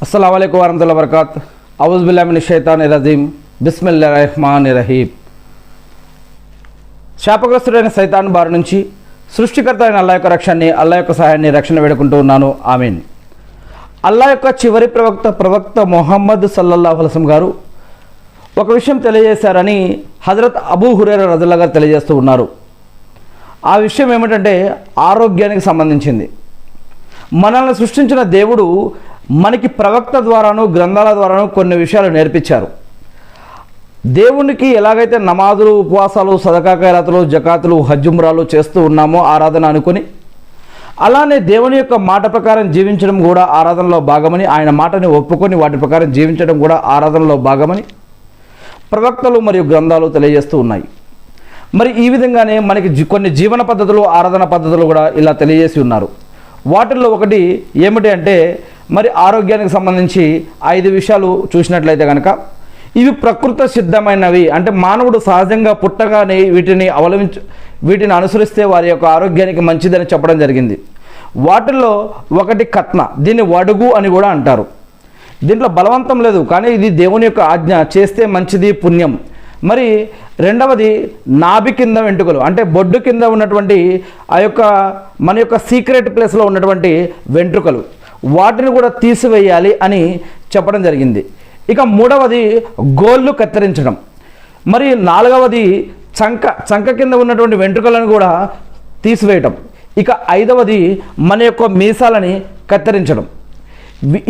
अस्सलाम वालेकुम वरहमतुल्लाहि वबरकातुहू औज़ु बिल्लाहि मिनश शैतानिर रजीम बिस्मिल्लाहिर रहमानिर रहीम। శాపగ్రస్తుడైన సైతాన్ బారి నుంచి సృష్టికర్త అయిన అల్లాహ్ యొక్క రక్షణని, అల్లాహ్ యొక్క సహాయాన్ని, రక్షణ వేడుకుంటూ ఉన్నాను. ఆమీన్. అల్లాహ్ యొక్క చివరి ప్రవక్త ముహమ్మద్ సల్లల్లాహు అలైహి వసల్లం గారు ఒక విషయం తెలియజేశారని హజరత్ అబూ హురైరా రజియల్లాహు గారు తెలియజేస్తూ ఉన్నారు. ఆ విషయం ఏమిటంటే ఆరోగ్యానికి సంబంధించింది. మనల్ని సృష్టించిన దేవుడు మనకి ప్రవక్త ద్వారాను, గ్రంథాల ద్వారాను కొన్ని విషయాలు నేర్పించారు. దేవునికి ఎలాగైతే నమాజులు, ఉపవాసాలు, సదకా ఖైరాతులు, జకాతులు, హజ్ ఉమ్రాలు చేస్తూ ఉన్నామో ఆరాధన అనుకుని, అలానే దేవుని యొక్క మాట ప్రకారం జీవించడం కూడా ఆరాధనలో భాగమని, ఆయన మాటని ఒప్పుకొని వాటి ప్రకారం జీవించడం కూడా ఆరాధనలో భాగమని ప్రవక్తలు మరియు గ్రంథాలు తెలియజేస్తూ ఉన్నాయి. మరి ఈ విధంగానే మనకి కొన్ని జీవన పద్ధతులు, ఆరాధన పద్ధతులు కూడా ఇలా తెలియజేసి ఉన్నారు. వాటిల్లో ఒకటి ఏమిటి అంటే మరి ఆరోగ్యానికి సంబంధించి 5 విషయాలు చూసినట్లయితే కనుక ఇవి ప్రకృతి సిద్ధమైనవి. అంటే మానవుడు సహజంగా పుట్టగానే వీటిని అనుసరిస్తే వారి యొక్క ఆరోగ్యానికి మంచిదని చెప్పడం జరిగింది. వాటిల్లో ఒకటి కట్న, దీన్ని వడుగు అని కూడా అంటారు. దీంట్లో బలవంతం లేదు, కానీ ఇది దేవుని యొక్క ఆజ్ఞ, చేస్తే మంచిది, పుణ్యం. మరి రెండవది నాభి కింద వెంట్రుకలు, అంటే బొడ్డు కింద ఉన్నటువంటి ఆ యొక్క మన యొక్క సీక్రెట్ ప్లేస్లో ఉన్నటువంటి వెంట్రుకలు, వాటిని కూడా తీసివేయాలి అని చెప్పడం జరిగింది. ఇక మూడవది గోళ్ళు కత్తిరించడం. మరి నాలుగవది చంక కింద ఉన్నటువంటి వెంట్రుకలను కూడా తీసివేయటం. ఇక ఐదవది మన యొక్క మీసాలని కత్తిరించడం.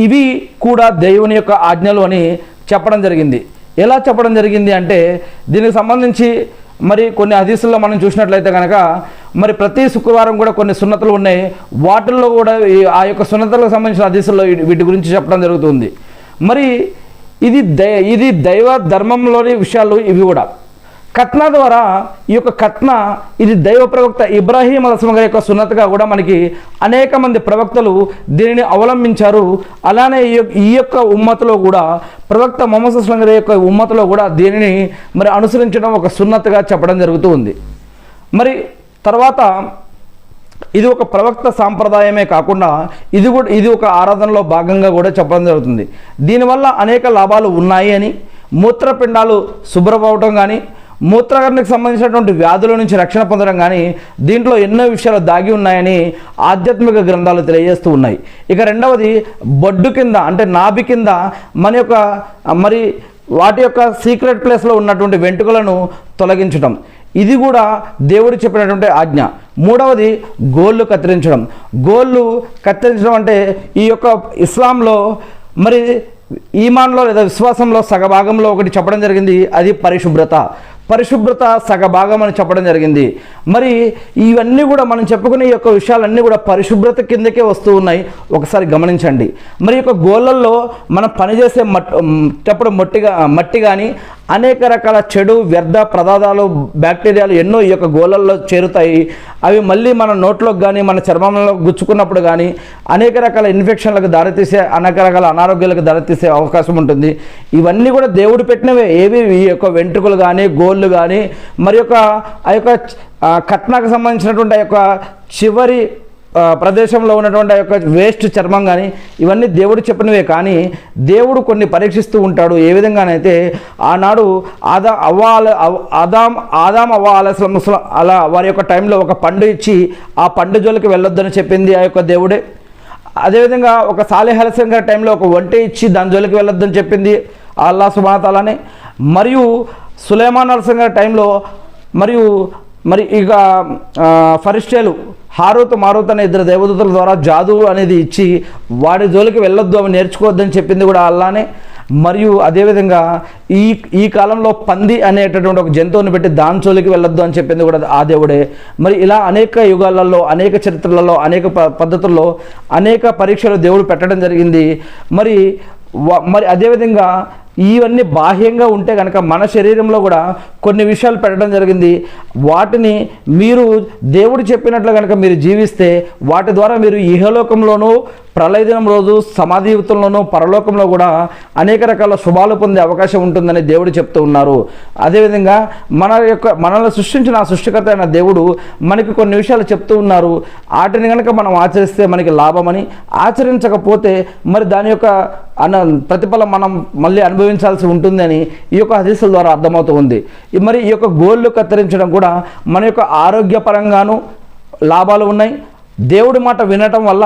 ఇవి కూడా దేవుని యొక్క ఆజ్ఞలు అని చెప్పడం జరిగింది. ఎలా చెప్పడం జరిగింది అంటే దీనికి సంబంధించి మరి కొన్ని హదీసుల్లో మనం చూసినట్లయితే కనుక మరి ప్రతి శుక్రవారం కూడా కొన్ని సున్నతులు ఉన్నాయి. వాటిల్లో కూడా ఆ యొక్క సున్నతులకు సంబంధించిన హదీసుల్లో వీటి గురించి చెప్పడం జరుగుతుంది. మరి ఇది దైవ ధర్మంలోని విషయాలు. ఇవి కూడా కట్న ద్వారా, ఈ యొక్క కట్న ఇది దైవ ప్రవక్త ఇబ్రాహీం అలైహిస్సలాం గారి యొక్క సున్నతగా కూడా మనకి అనేక మంది ప్రవక్తలు దీనిని అవలంబించారు. అలానే ఈ యొక్క ఉమ్మతలో కూడా ప్రవక్త ముహమ్మద్ సల్లల్లాహు అలైహి వసల్లం గారి యొక్క ఉమ్మతలో కూడా దీనిని మరి అనుసరించడం ఒక సున్నతగా చెప్పడం జరుగుతూ ఉంది. మరి తర్వాత ఇది ఒక ప్రవక్త సాంప్రదాయమే కాకుండా ఇది ఒక ఆరాధనలో భాగంగా కూడా చెప్పడం జరుగుతుంది. దీనివల్ల అనేక లాభాలు ఉన్నాయి అని, మూత్రపిండాలు శుభ్రమవటం కానీ, మూత్రకరణకు సంబంధించినటువంటి వ్యాధుల నుంచి రక్షణ పొందడం కానీ దీంట్లో ఎన్నో విషయాలు దాగి ఉన్నాయని ఆధ్యాత్మిక గ్రంథాలు తెలియజేస్తూ ఉన్నాయి. ఇక రెండవది బొడ్డు కింద, అంటే నాభి కింద మన యొక్క మరి వాటి యొక్క సీక్రెట్ ప్లేస్లో ఉన్నటువంటి వెంట్రుకలను తొలగించడం, ఇది కూడా దేవుడు చెప్పినటువంటి ఆజ్ఞ. మూడవది గోళ్ళు కత్తిరించడం. గోళ్ళు కత్తిరించడం అంటే ఈ యొక్క ఇస్లాంలో మరి ఈమాన్లో లేదా విశ్వాసంలో సగభాగంలో ఒకటి చెప్పడం జరిగింది, అది పరిశుభ్రత సగభాగం అని చెప్పడం జరిగింది. మరి ఇవన్నీ కూడా మనం చెప్పుకునే ఈ యొక్క విషయాలన్నీ కూడా పరిశుభ్రత కిందకే వస్తూ ఉన్నాయి. ఒకసారి గమనించండి. మరి యొక్క గోళ్ళల్లో మనం పనిచేసే మట్టి కానీ అనేక రకాల చెడు వ్యర్థ పదార్థాలు, బ్యాక్టీరియాలు ఎన్నో ఈ యొక్క గోళ్ళల్లో చేరుతాయి. అవి మళ్ళీ మన నోట్లోకి కానీ మన చర్మంలో గుచ్చుకున్నప్పుడు కానీ అనేక రకాల ఇన్ఫెక్షన్లకు దారితీసే, అనేక రకాల అనారోగ్యాలకు దారితీసే అవకాశం ఉంటుంది. ఇవన్నీ కూడా దేవుడు పెట్టినవే. ఏవి ఈ యొక్క వెంట్రుకలు కానీ, గోళ్ళు కానీ, మరి ఆ యొక్క కట్నాకు సంబంధించినటువంటి ఆ యొక్క చివరి ప్రదేశంలో ఉన్నటువంటి ఆ యొక్క వేస్ట్ చర్మం కానీ, ఇవన్నీ దేవుడు చెప్పినవే. కానీ దేవుడు కొన్ని పరీక్షిస్తూ ఉంటాడు. ఏ విధంగానైతే ఆనాడు ఆదాం అవ్వ అలైహిస్సలాం అలా వారి యొక్క టైంలో ఒక పండు ఇచ్చి ఆ పండు జోలికి వెళ్ళొద్దని చెప్పింది ఆ యొక్క దేవుడే. అదేవిధంగా ఒక సాలిహ్ అలైహిస్సలాం గారి టైంలో ఒక ఒంటె ఇచ్చి దాని జోలికి వెళ్ళొద్దని చెప్పింది అల్లాహ్ సుబ్హానహు వ తఆలానే. మరియు సులైమాన్ అలైహిస్సలాం గారి టైంలో మరి ఇక ఫరిష్టాలు హారూత్ మారూత్ అనే 2 దేవదూతల ద్వారా జాదు అనేది ఇచ్చి వాడి జోలికి వెళ్ళొద్దు, అవి నేర్చుకోవద్దని చెప్పింది కూడా అల్లానే. మరియు అదేవిధంగా ఈ కాలంలో పంది అనేటటువంటి ఒక జంతువుని పెట్టి దాని జోలికి వెళ్ళొద్దు అని చెప్పింది కూడా ఆ దేవుడే. మరి ఇలా అనేక యుగాలలో, అనేక చరిత్రలలో, అనేక పద్ధతుల్లో అనేక పరీక్షలు దేవుడు పెట్టడం జరిగింది. మరి అదేవిధంగా ఇవన్నీ బాహ్యంగా ఉంటే కనుక మన శరీరంలో కూడా కొన్ని విషయాలు పెట్టడం జరిగింది. వాటిని మీరు దేవుడు చెప్పినట్లు కనుక మీరు జీవిస్తే వాటి ద్వారా మీరు ఇహలోకంలోనూ ప్రళయ దినం రోజు సమాధి జీవితంలోనూ పరలోకంలో కూడా అనేక రకాల శుభాలు పొందే అవకాశం ఉంటుందని దేవుడు చెప్తూ ఉన్నారు. అదేవిధంగా మనల్ని సృష్టించిన ఆ సృష్టికర్త అయిన దేవుడు మనకి కొన్ని విషయాలు చెప్తూ ఉన్నారు. వాటిని కనుక మనం ఆచరిస్తే మనకి లాభమని, ఆచరించకపోతే మరి దాని యొక్క ప్రతిఫలం మనం మళ్ళీ అనుభవించాల్సి ఉంటుందని ఈ యొక్క హదీసుల ద్వారా అర్థమవుతూ ఉంది. మరి ఈ యొక్క గోళ్ళు కత్తిరించడం కూడా మన యొక్క ఆరోగ్యపరంగాను లాభాలు ఉన్నాయి, దేవుడి మాట వినటం వల్ల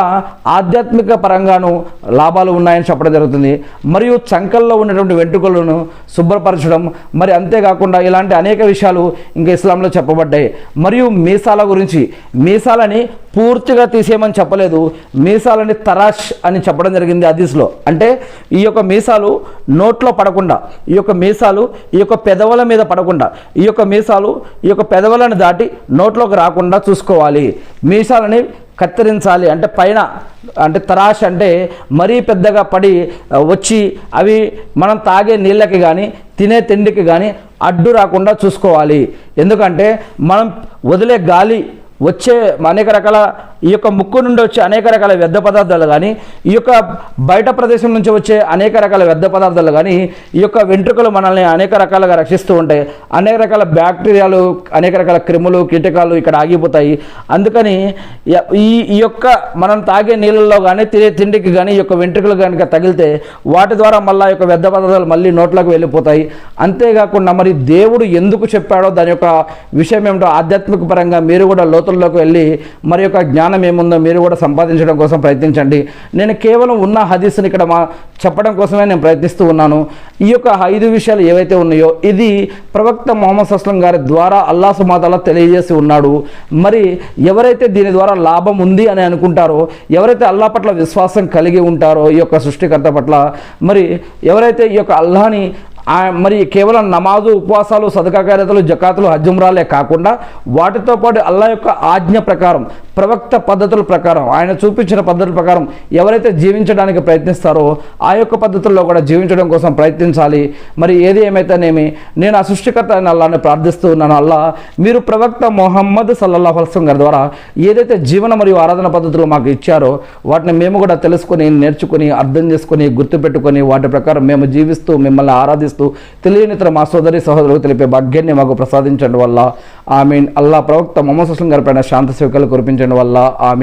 ఆధ్యాత్మిక పరంగాను లాభాలు ఉన్నాయని చెప్పడం జరుగుతుంది. మరియు చంకల్లో ఉన్నటువంటి వెంట్రుకలను శుభ్రపరచడం, మరి అంతేకాకుండా ఇలాంటి అనేక విషయాలు ఇంకా ఇస్లాంలో చెప్పబడ్డాయి. మరియు మీసాల గురించి, మీసాలని పూర్తిగా తీసేయమని చెప్పలేదు, మీసాలని తరాష్ అని చెప్పడం జరిగింది హదీస్లో. అంటే ఈ యొక్క మీసాలు నోట్లో పడకుండా, ఈ యొక్క మీసాలు ఈ యొక్క పెదవుల మీద పడకుండా, ఈ యొక్క మీసాలు ఈ యొక్క పెదవులను దాటి నోట్లోకి రాకుండా చూసుకోవాలి. మీసాలని కత్తిరించాలి. అంటే పైన అంటే తరాష్ అంటే మరీ పెద్దగా పడి వచ్చి అవి మనం తాగే నీళ్ళకి కానీ తినే తిండికి కానీ అడ్డు రాకుండా చూసుకోవాలి. ఎందుకంటే మనం వదిలే గాలి వచ్చే అనేక రకాల ఈ యొక్క ముక్కు నుండి వచ్చే అనేక రకాల వ్యర్థ పదార్థాలు కానీ, ఈ యొక్క బయట ప్రదేశం నుంచి వచ్చే అనేక రకాల వ్యర్థ పదార్థాలు కానీ ఈ యొక్క వెంట్రుకలు మనల్ని అనేక రకాలుగా రక్షిస్తూ ఉంటాయి. అనేక రకాల బ్యాక్టీరియాలు, అనేక రకాల క్రిములు, కీటకాలు ఇక్కడ ఆగిపోతాయి. అందుకని ఈ యొక్క మనం తాగే నీళ్ళల్లో కానీ తినే తిండికి కానీ ఈ యొక్క వెంట్రుకలు కనుక తగిలితే వాటి ద్వారా మళ్ళీ యొక్క వ్యర్థ పదార్థాలు మళ్ళీ నోట్లోకి వెళ్ళిపోతాయి. అంతేకాకుండా మరి దేవుడు ఎందుకు చెప్పాడో దాని యొక్క విషయం ఏమిటో ఆధ్యాత్మిక పరంగా మీరు కూడా లోతుల్లోకి వెళ్ళి మరి యొక్క జ్ఞానం ఏముందో మీరు కూడా సంపాదించడం కోసం ప్రయత్నించండి. నేను కేవలం ఉన్న హదీస్ని ఇక్కడ చెప్పడం కోసమే నేను ప్రయత్నిస్తూ ఉన్నాను. ఈ యొక్క 5 విషయాలు ఏవైతే ఉన్నాయో ఇది ప్రవక్త ముహమ్మద్ అస్లం గారి ద్వారా అల్లాహ్ సుబ్హానహు వ తఆలా తెలియజేసి ఉన్నాడు. మరి ఎవరైతే దీని ద్వారా లాభం ఉంది అని అనుకుంటారో, ఎవరైతే అల్లాహ్ పట్ల విశ్వాసం కలిగి ఉంటారో, ఈ యొక్క సృష్టికర్త పట్ల, మరి ఎవరైతే ఈ యొక్క అల్లాహ్ని మరి కేవలం నమాజు, ఉపవాసాలు, సదకా ఖైరాతులు, జకాతులు, హజ్ ఉమ్రాలే కాకుండా వాటితో పాటు అల్లాహ్ యొక్క ఆజ్ఞ ప్రకారం, ప్రవక్త పద్ధతుల ప్రకారం, ఆయన చూపించిన పద్ధతుల ప్రకారం ఎవరైతే జీవించడానికి ప్రయత్నిస్తారో ఆ యొక్క పద్ధతుల్లో కూడా జీవించడం కోసం ప్రయత్నించాలి. మరి ఏది ఏమైతేనేమి నేను ఆ సృష్టికర్త అయిన అల్లాహ్ని ప్రార్థిస్తూ ఉన్నాను. అల్లాహ్ మీరు ప్రవక్త ముహమ్మద్ సల్లల్లాహు అలైహి వసల్లం గారి ద్వారా ఏదైతే జీవన మరియు ఆరాధన పద్ధతులు మాకు ఇచ్చారో వాటిని మేము కూడా తెలుసుకొని, నేర్చుకుని, అర్థం చేసుకొని, గుర్తుపెట్టుకొని వాటి ప్రకారం మేము జీవిస్తూ మిమ్మల్ని ఆరాధిస్తూ తెలియని ఇతర మా సోదరులకు తెలిపే భాగ్యాన్ని మాకు ప్రసాదించండి వల్ల ఆమీన్. అల్లాహ్ ప్రవక్త ముహమ్మద్ సల్లల్లాహు అలైహి వసల్లం గారి పైన శాంతి సేవకులు కురిపించండి వల్ల ఆమీన్.